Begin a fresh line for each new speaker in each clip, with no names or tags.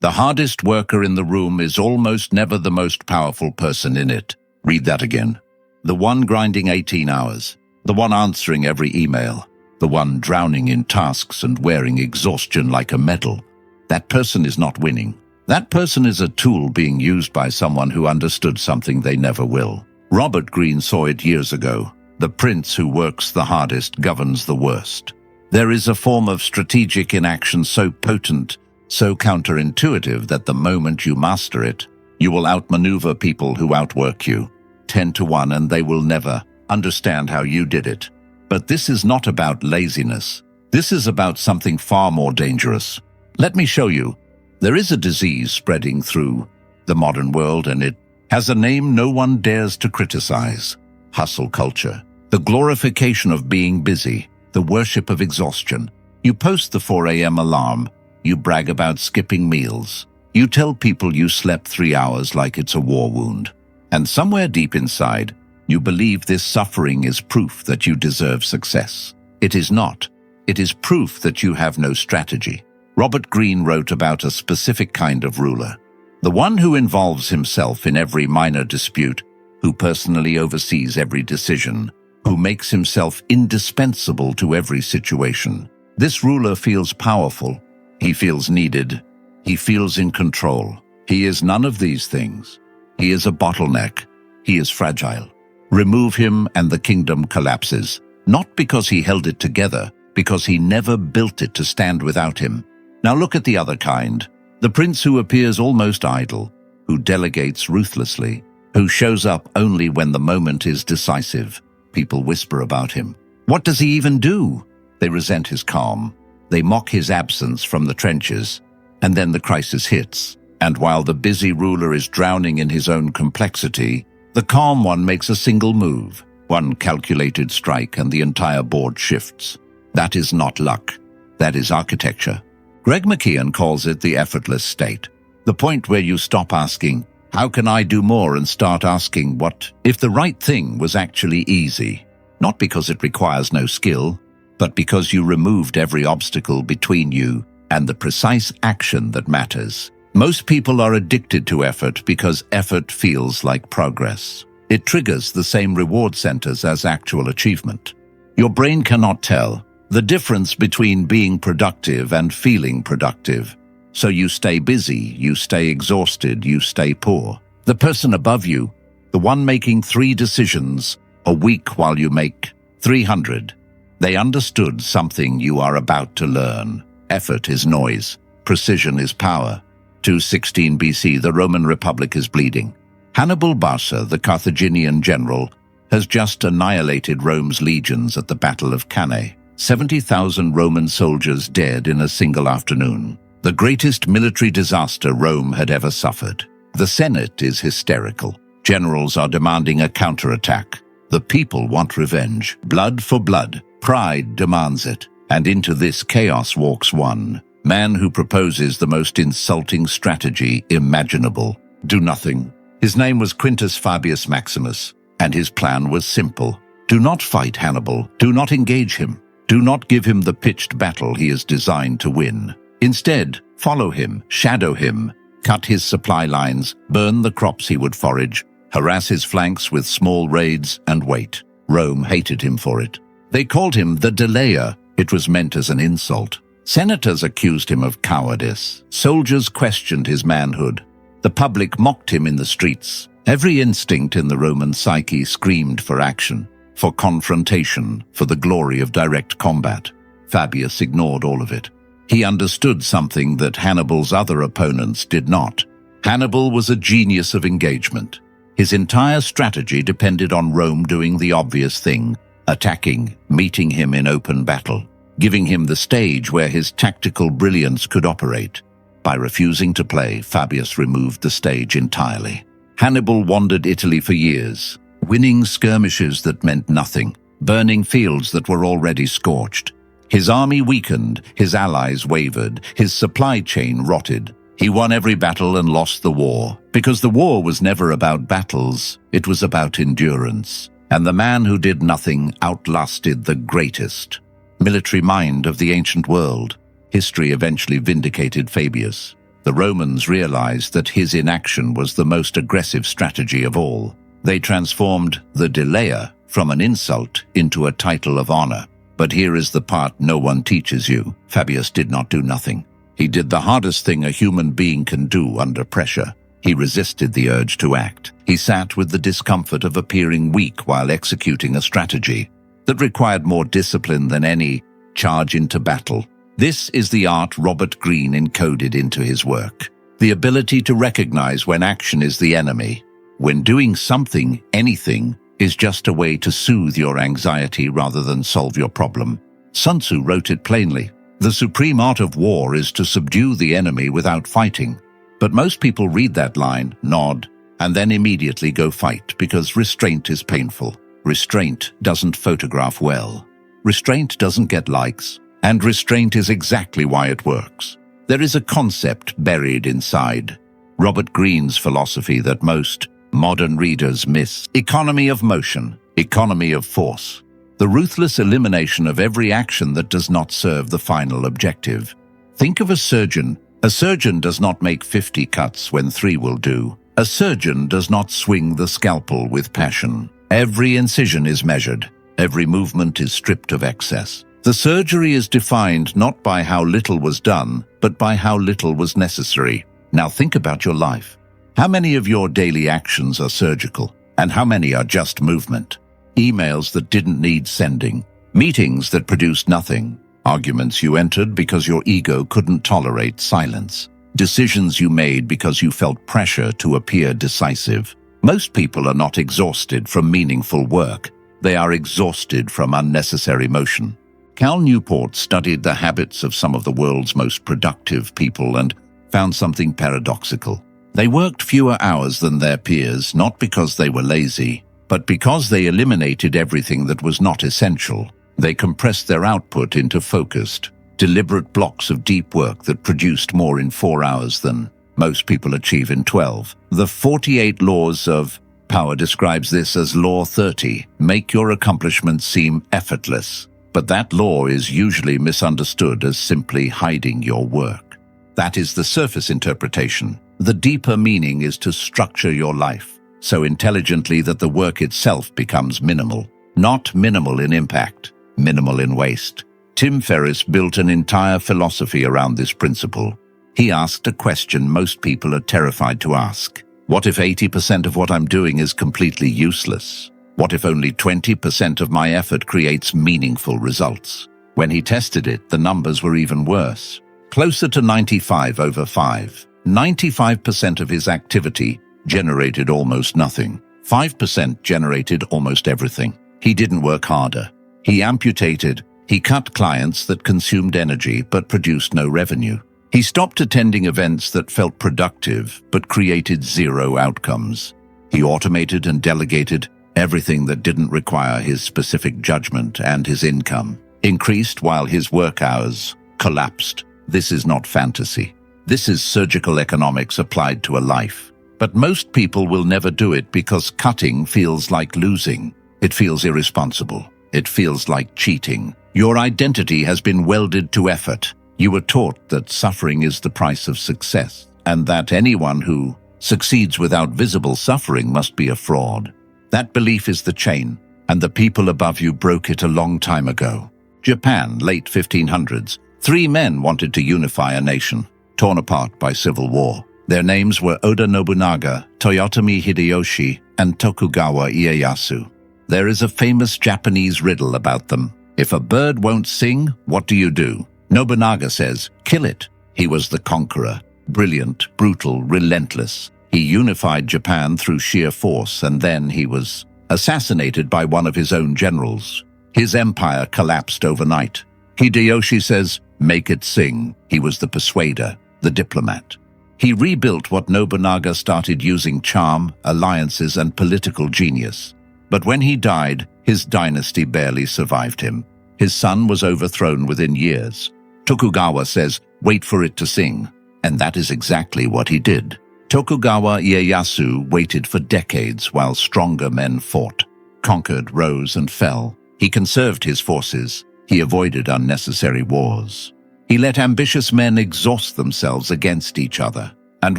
The hardest worker in the room is almost never the most powerful person in it. Read that again. The one grinding 18 hours. The one answering every email. The one drowning in tasks and wearing exhaustion like a medal. That person is not winning. That person is a tool being used by someone who understood something they never will. Robert Greene saw it years ago. The prince who works the hardest governs the worst. There is a form of strategic inaction so potent, so counterintuitive that the moment you master it, you will outmaneuver people who outwork you. 10 to 1, and they will never understand how you did it. But this is not about laziness. This is about something far more dangerous. Let me show you. There is a disease spreading through the modern world, and it has a name no one dares to criticize. Hustle culture. The glorification of being busy. The worship of exhaustion. You post the 4 a.m. alarm. You brag about skipping meals. You tell people you slept 3 hours like it's a war wound. And somewhere deep inside, you believe this suffering is proof that you deserve success. It is not. It is proof that you have no strategy. Robert Greene wrote about a specific kind of ruler. The one who involves himself in every minor dispute, who personally oversees every decision, who makes himself indispensable to every situation. This ruler feels powerful. He feels needed. He feels in control. He is none of these things. He is a bottleneck. He is fragile. Remove him and the kingdom collapses, not because he held it together, because he never built it to stand without him. Now look at the other kind, the prince who appears almost idle, who delegates ruthlessly, who shows up only when the moment is decisive. People whisper about him. What does he even do? They resent his calm. They mock his absence from the trenches. And then the crisis hits. And while the busy ruler is drowning in his own complexity, the calm one makes a single move, one calculated strike, and the entire board shifts. That is not luck. That is architecture. Greg McKeown calls it the effortless state. The point where you stop asking, how can I do more, and start asking, what if the right thing was actually easy? Not because it requires no skill, but because you removed every obstacle between you and the precise action that matters. Most people are addicted to effort because effort feels like progress. It triggers the same reward centers as actual achievement. Your brain cannot tell the difference between being productive and feeling productive. So you stay busy, you stay exhausted, you stay poor. The person above you, the one making 3 decisions a week while you make 300, they understood something you are about to learn. Effort is noise. Precision is power. 216 BC, the Roman Republic is bleeding. Hannibal Barca, the Carthaginian general, has just annihilated Rome's legions at the Battle of Cannae. 70,000 Roman soldiers dead in a single afternoon. The greatest military disaster Rome had ever suffered. The Senate is hysterical. Generals are demanding a counterattack. The people want revenge. Blood for blood. Pride demands it. And into this chaos walks one man who proposes the most insulting strategy imaginable. Do nothing. His name was Quintus Fabius Maximus, and his plan was simple. Do not fight Hannibal. Do not engage him. Do not give him the pitched battle he is designed to win. Instead, follow him, shadow him, cut his supply lines, burn the crops he would forage, harass his flanks with small raids, and wait. Rome hated him for it. They called him the delayer. It was meant as an insult. Senators accused him of cowardice. Soldiers questioned his manhood. The public mocked him in the streets. Every instinct in the Roman psyche screamed for action, for confrontation, for the glory of direct combat. Fabius ignored all of it. He understood something that Hannibal's other opponents did not. Hannibal was a genius of engagement. His entire strategy depended on Rome doing the obvious thing, attacking, meeting him in open battle, giving him the stage where his tactical brilliance could operate. By refusing to play, Fabius removed the stage entirely. Hannibal wandered Italy for years, winning skirmishes that meant nothing, burning fields that were already scorched. His army weakened, his allies wavered, his supply chain rotted. He won every battle and lost the war, because the war was never about battles, it was about endurance. And the man who did nothing outlasted the greatest military mind of the ancient world. History eventually vindicated Fabius. The Romans realized that his inaction was the most aggressive strategy of all. They transformed the delayer from an insult into a title of honor. But here is the part no one teaches you. Fabius did not do nothing. He did the hardest thing a human being can do under pressure. He resisted the urge to act. He sat with the discomfort of appearing weak while executing a strategy that required more discipline than any charge into battle. This is the art Robert Greene encoded into his work. The ability to recognize when action is the enemy, when doing something, anything, is just a way to soothe your anxiety rather than solve your problem. Sun Tzu wrote it plainly. The supreme art of war is to subdue the enemy without fighting. But most people read that line, nod, and then immediately go fight because restraint is painful. Restraint doesn't photograph well. Restraint doesn't get likes. And restraint is exactly why it works. There is a concept buried inside Robert Greene's philosophy that most modern readers miss. Economy of motion, economy of force. The ruthless elimination of every action that does not serve the final objective. Think of a surgeon. A surgeon does not make 50 cuts when 3 will do. A surgeon does not swing the scalpel with passion. Every incision is measured. Every movement is stripped of excess. The surgery is defined not by how little was done, but by how little was necessary. Now think about your life. How many of your daily actions are surgical, and how many are just movement? Emails that didn't need sending, meetings that produced nothing, arguments you entered because your ego couldn't tolerate silence, decisions you made because you felt pressure to appear decisive. Most people are not exhausted from meaningful work. They are exhausted from unnecessary motion. Cal Newport studied the habits of some of the world's most productive people and found something paradoxical. They worked fewer hours than their peers, not because they were lazy, but because they eliminated everything that was not essential. They compressed their output into focused, deliberate blocks of deep work that produced more in 4 hours than most people achieve in 12. The 48 Laws of Power describes this as Law 30. Make your accomplishments seem effortless. But that law is usually misunderstood as simply hiding your work. That is the surface interpretation. The deeper meaning is to structure your life so intelligently that the work itself becomes minimal. Not minimal in impact, minimal in waste. Tim Ferriss built an entire philosophy around this principle. He asked a question most people are terrified to ask. What if 80% of what I'm doing is completely useless? What if only 20% of my effort creates meaningful results? When he tested it, the numbers were even worse. Closer to 95/5. 95% of his activity generated almost nothing. 5% generated almost everything. He didn't work harder. He amputated. He cut clients that consumed energy but produced no revenue. He stopped attending events that felt productive but created zero outcomes. He automated and delegated everything that didn't require his specific judgment, and his income increased while his work hours collapsed. This is not fantasy. This is surgical economics applied to a life. But most people will never do it because cutting feels like losing. It feels irresponsible. It feels like cheating. Your identity has been welded to effort. You were taught that suffering is the price of success, and that anyone who succeeds without visible suffering must be a fraud. That belief is the chain, and the people above you broke it a long time ago. Japan, late 1500s. 3 men wanted to unify a nation, torn apart by civil war. Their names were Oda Nobunaga, Toyotomi Hideyoshi, and Tokugawa Ieyasu. There is a famous Japanese riddle about them. If a bird won't sing, what do you do? Nobunaga says, kill it. He was the conqueror, brilliant, brutal, relentless. He unified Japan through sheer force, and then he was assassinated by one of his own generals. His empire collapsed overnight. Hideyoshi says, make it sing. He was the persuader, the diplomat. He rebuilt what Nobunaga started using charm, alliances, and political genius. But when he died, his dynasty barely survived him. His son was overthrown within years. Tokugawa says, wait for it to sing. And that is exactly what he did. Tokugawa Ieyasu waited for decades while stronger men fought, conquered, rose, and fell. He conserved his forces. He avoided unnecessary wars. He let ambitious men exhaust themselves against each other. And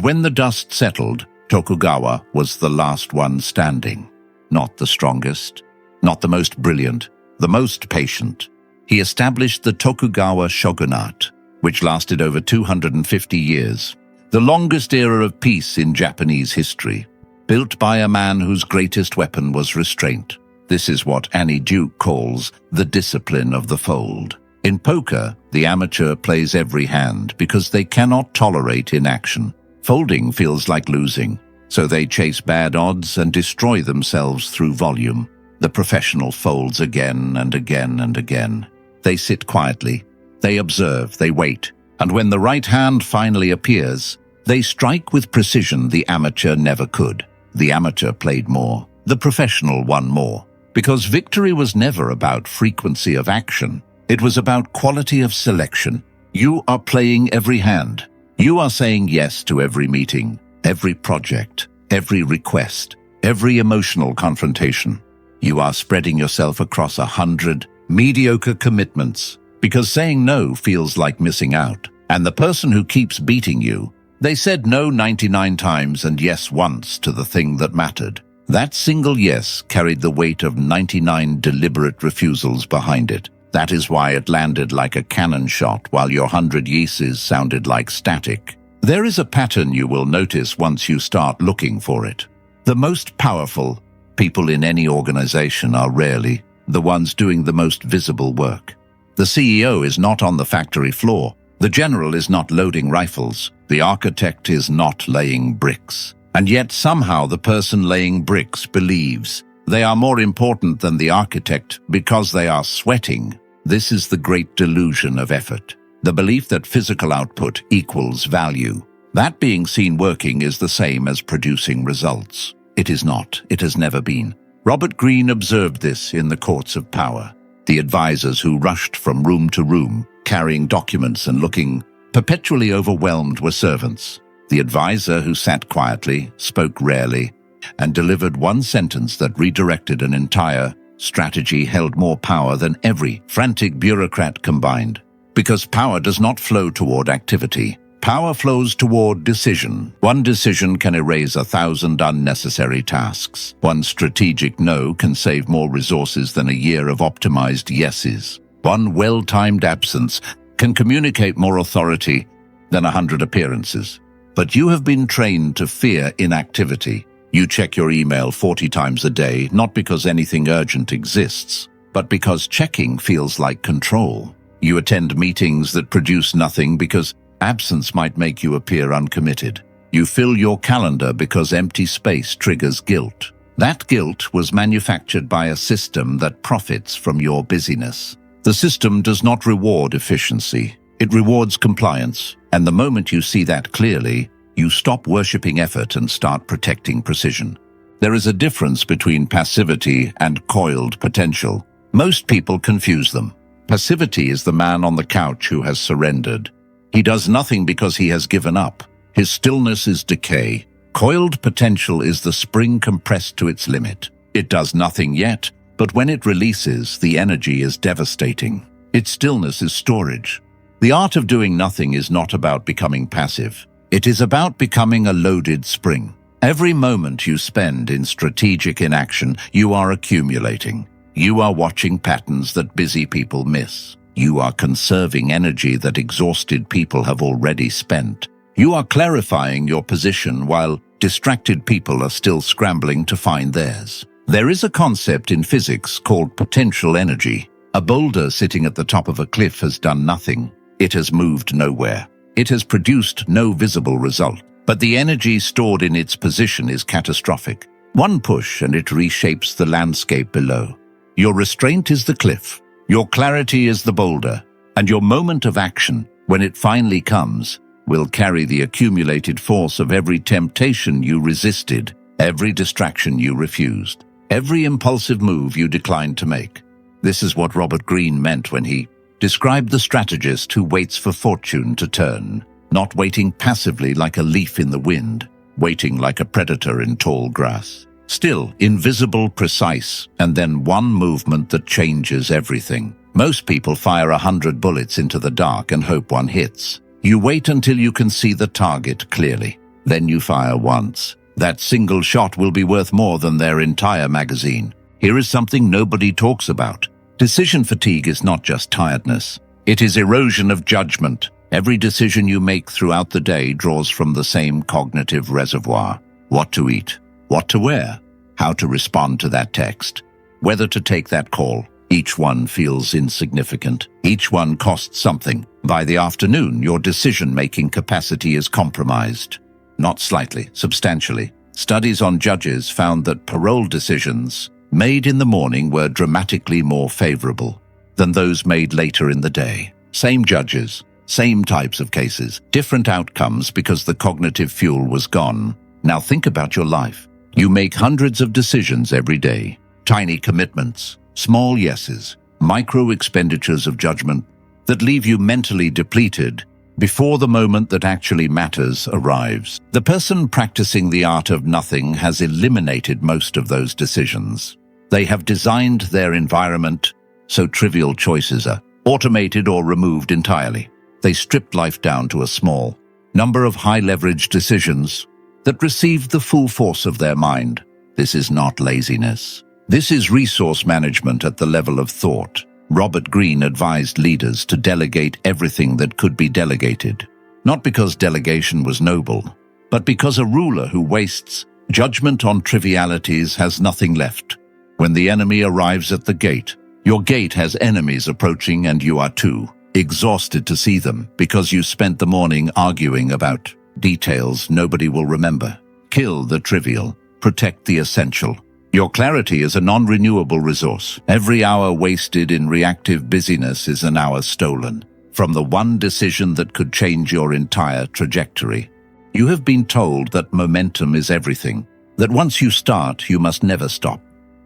when the dust settled, Tokugawa was the last one standing. Not the strongest, not the most brilliant, the most patient. He established the Tokugawa shogunate, which lasted over 250 years, the longest era of peace in Japanese history, built by a man whose greatest weapon was restraint. This is what Annie Duke calls the discipline of the fold. In poker, the amateur plays every hand because they cannot tolerate inaction. Folding feels like losing, so they chase bad odds and destroy themselves through volume. The professional folds again and again and again. They sit quietly, they observe, they wait, and when the right hand finally appears, they strike with precision the amateur never could. The amateur played more, the professional won more, because victory was never about frequency of action. It was about quality of selection. You are playing every hand. You are saying yes to every meeting, every project, every request, every emotional confrontation. You are spreading yourself across 100 mediocre commitments because saying no feels like missing out. And the person who keeps beating you, they said no 99 times and yes once to the thing that mattered. That single yes carried the weight of 99 deliberate refusals behind it. That is why it landed like a cannon shot while your 100 yeses sounded like static. There is a pattern you will notice once you start looking for it. The most powerful people in any organization are rarely the ones doing the most visible work. The CEO is not on the factory floor. The general is not loading rifles. The architect is not laying bricks. And yet somehow the person laying bricks believes they are more important than the architect because they are sweating. This is the great delusion of effort. The belief that physical output equals value. That being seen working is the same as producing results. It is not. It has never been. Robert Greene observed this in the courts of power. The advisors who rushed from room to room, carrying documents and looking perpetually overwhelmed were servants. The advisor who sat quietly, spoke rarely, and delivered one sentence that redirected an entire strategy held more power than every frantic bureaucrat combined. Because power does not flow toward activity. Power flows toward decision. One decision can erase 1,000 unnecessary tasks. One strategic no can save more resources than a year of optimized yeses. One well-timed absence can communicate more authority than 100 appearances. But you have been trained to fear inactivity. You check your email 40 times a day, not because anything urgent exists, but because checking feels like control. You attend meetings that produce nothing because absence might make you appear uncommitted. You fill your calendar because empty space triggers guilt. That guilt was manufactured by a system that profits from your busyness. The system does not reward efficiency. It rewards compliance. And the moment you see that clearly, you stop worshipping effort and start protecting precision. There is a difference between passivity and coiled potential. Most people confuse them. Passivity is the man on the couch who has surrendered. He does nothing because he has given up. His stillness is decay. Coiled potential is the spring compressed to its limit. It does nothing yet, but when it releases, the energy is devastating. Its stillness is storage. The art of doing nothing is not about becoming passive. It is about becoming a loaded spring. Every moment you spend in strategic inaction, you are accumulating. You are watching patterns that busy people miss. You are conserving energy that exhausted people have already spent. You are clarifying your position while distracted people are still scrambling to find theirs. There is a concept in physics called potential energy. A boulder sitting at the top of a cliff has done nothing. It has moved nowhere. It has produced no visible result. But the energy stored in its position is catastrophic. One push and it reshapes the landscape below. Your restraint is the cliff. Your clarity is the boulder. And your moment of action, when it finally comes, will carry the accumulated force of every temptation you resisted, every distraction you refused, every impulsive move you declined to make. This is what Robert Greene meant when he described the strategist who waits for fortune to turn, not waiting passively like a leaf in the wind, waiting like a predator in tall grass. Still, invisible, precise, and then one movement that changes everything. Most people fire 100 bullets into the dark and hope one hits. You wait until you can see the target clearly. Then you fire once. That single shot will be worth more than their entire magazine. Here is something nobody talks about. Decision fatigue is not just tiredness. It is erosion of judgment. Every decision you make throughout the day draws from the same cognitive reservoir. What to eat, what to wear, how to respond to that text, whether to take that call. Each one feels insignificant. Each one costs something. By the afternoon, your decision-making capacity is compromised. Not slightly, substantially. Studies on judges found that parole decisions made in the morning were dramatically more favorable than those made later in the day. Same judges, same types of cases, different outcomes because the cognitive fuel was gone. Now think about your life. You make hundreds of decisions every day. Tiny commitments, small yeses, micro expenditures of judgment that leave you mentally depleted before the moment that actually matters arrives. The person practicing the art of nothing has eliminated most of those decisions. They have designed their environment so trivial choices are automated or removed entirely. They stripped life down to a small number of high-leverage decisions that receive the full force of their mind. This is not laziness. This is resource management at the level of thought. Robert Greene advised leaders to delegate everything that could be delegated, not because delegation was noble, but because a ruler who wastes judgment on trivialities has nothing left. When the enemy arrives at the gate, your gate has enemies approaching and you are too exhausted to see them because you spent the morning arguing about details nobody will remember. Kill the trivial, protect the essential. Your clarity is a non-renewable resource. Every hour wasted in reactive busyness is an hour stolen from the one decision that could change your entire trajectory. You have been told that momentum is everything, that once you start, you must never stop,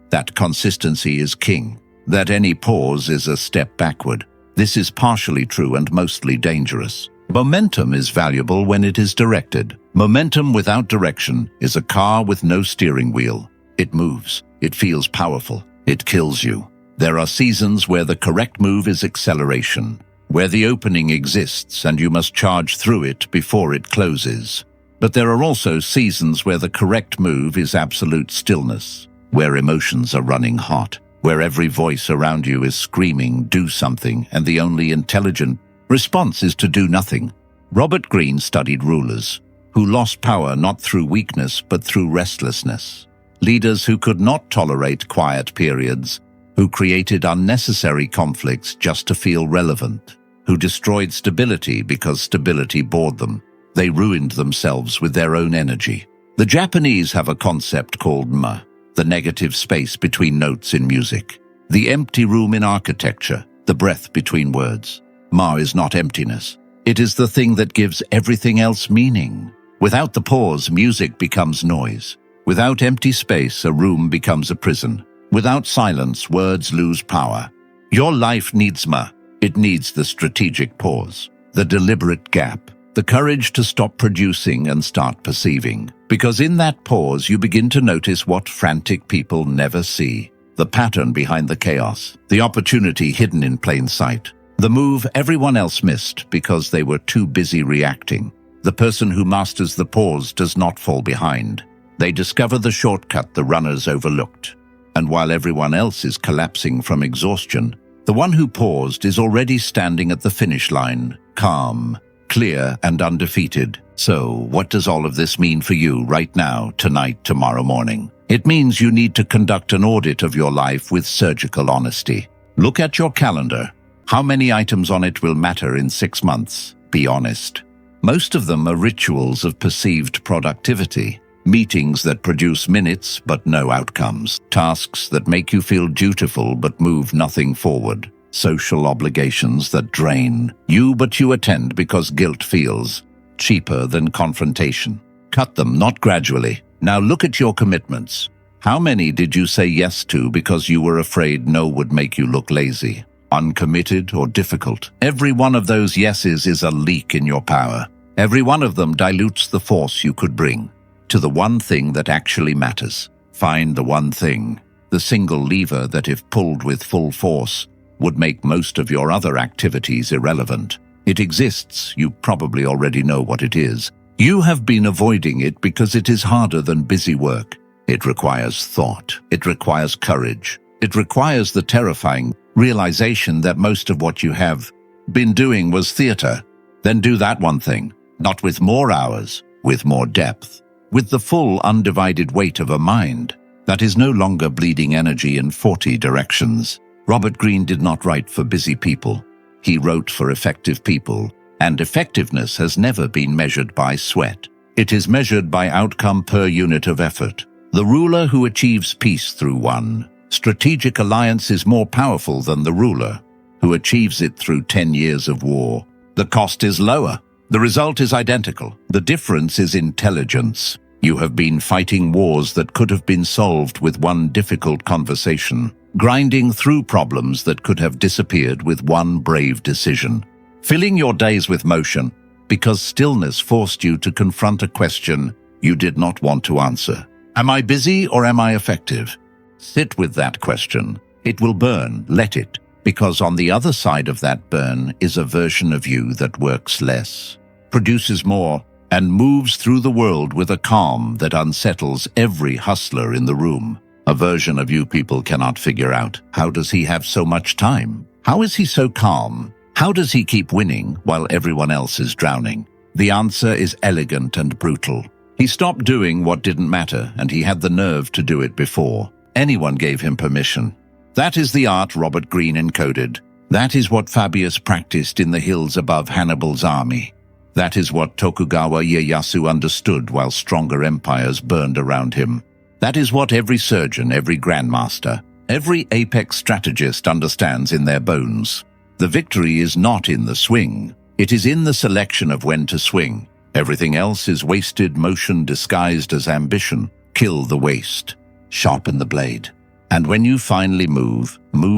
that consistency is king, that any pause is a step backward. This is partially true and mostly dangerous. Momentum is valuable when it is directed. Momentum without direction is a car with no steering wheel. It moves. It feels powerful. It kills you. There are seasons where the correct move is acceleration, where the opening exists and you must charge through it before it closes. But there are also seasons where the correct move is absolute stillness, where emotions are running hot, where every voice around you is screaming, do something, and the only intelligent response is to do nothing. Robert Greene studied rulers who lost power not through weakness but through restlessness. Leaders who could not tolerate quiet periods, who created unnecessary conflicts just to feel relevant, who destroyed stability because stability bored them. They ruined themselves with their own energy. The Japanese have a concept called ma, the negative space between notes in music, the empty room in architecture, the breath between words. Ma is not emptiness. It is the thing that gives everything else meaning. Without the pause, music becomes noise. Without empty space, a room becomes a prison. Without silence, words lose power. Your life needs ma. It needs the strategic pause, the deliberate gap, the courage to stop producing and start perceiving. Because in that pause, you begin to notice what frantic people never see. The pattern behind the chaos, the opportunity hidden in plain sight, the move everyone else missed because they were too busy reacting. The person who masters the pause does not fall behind. They discover the shortcut the runners overlooked. And while everyone else is collapsing from exhaustion, the one who paused is already standing at the finish line, calm, clear, and undefeated. So, what does all of this mean for you right now, tonight, tomorrow morning? It means you need to conduct an audit of your life with surgical honesty. Look at your calendar. How many items on it will matter in 6 months? Be honest. Most of them are rituals of perceived productivity. Meetings that produce minutes but no outcomes. Tasks that make you feel dutiful but move nothing forward. Social obligations that drain you but you attend because guilt feels cheaper than confrontation. Cut them, not gradually. Now look at your commitments. How many did you say yes to because you were afraid no would make you look lazy, uncommitted, or difficult? Every one of those yeses is a leak in your power. Every one of them dilutes the force you could bring to the one thing that actually matters. Find the one thing, the single lever that if pulled with full force, would make most of your other activities irrelevant. It exists, you probably already know what it is. You have been avoiding it because it is harder than busy work. It requires thought. It requires courage. It requires the terrifying realization that most of what you have been doing was theater. Then do that one thing, not with more hours, with more depth, with the full undivided weight of a mind that is no longer bleeding energy in 40 directions. Robert Greene did not write for busy people. He wrote for effective people, and effectiveness has never been measured by sweat. It is measured by outcome per unit of effort. The ruler who achieves peace through one strategic alliance is more powerful than the ruler who achieves it through 10 years of war. The cost is lower. The result is identical. The difference is intelligence. You have been fighting wars that could have been solved with one difficult conversation, grinding through problems that could have disappeared with one brave decision, filling your days with motion because stillness forced you to confront a question you did not want to answer. Am I busy or am I effective? Sit with that question. It will burn, let it, because on the other side of that burn is a version of you that works less, produces more, and moves through the world with a calm that unsettles every hustler in the room. A version of you people cannot figure out. How does he have so much time? How is he so calm? How does he keep winning while everyone else is drowning? The answer is elegant and brutal. He stopped doing what didn't matter, and he had the nerve to do it before anyone gave him permission. That is the art Robert Greene encoded. That is what Fabius practiced in the hills above Hannibal's army. That is what Tokugawa Ieyasu understood while stronger empires burned around him. That is what every surgeon, every grandmaster, every apex strategist understands in their bones. The victory is not in the swing. It is in the selection of when to swing. Everything else is wasted motion disguised as ambition. Kill the waste. Sharpen the blade. And when you finally move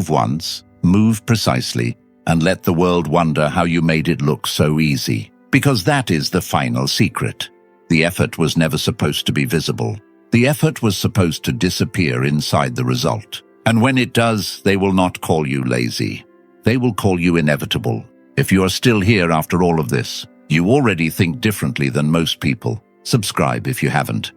once, move precisely, and let the world wonder how you made it look so easy. Because that is the final secret. The effort was never supposed to be visible. The effort was supposed to disappear inside the result. And when it does, they will not call you lazy. They will call you inevitable. If you are still here after all of this, you already think differently than most people. Subscribe if you haven't.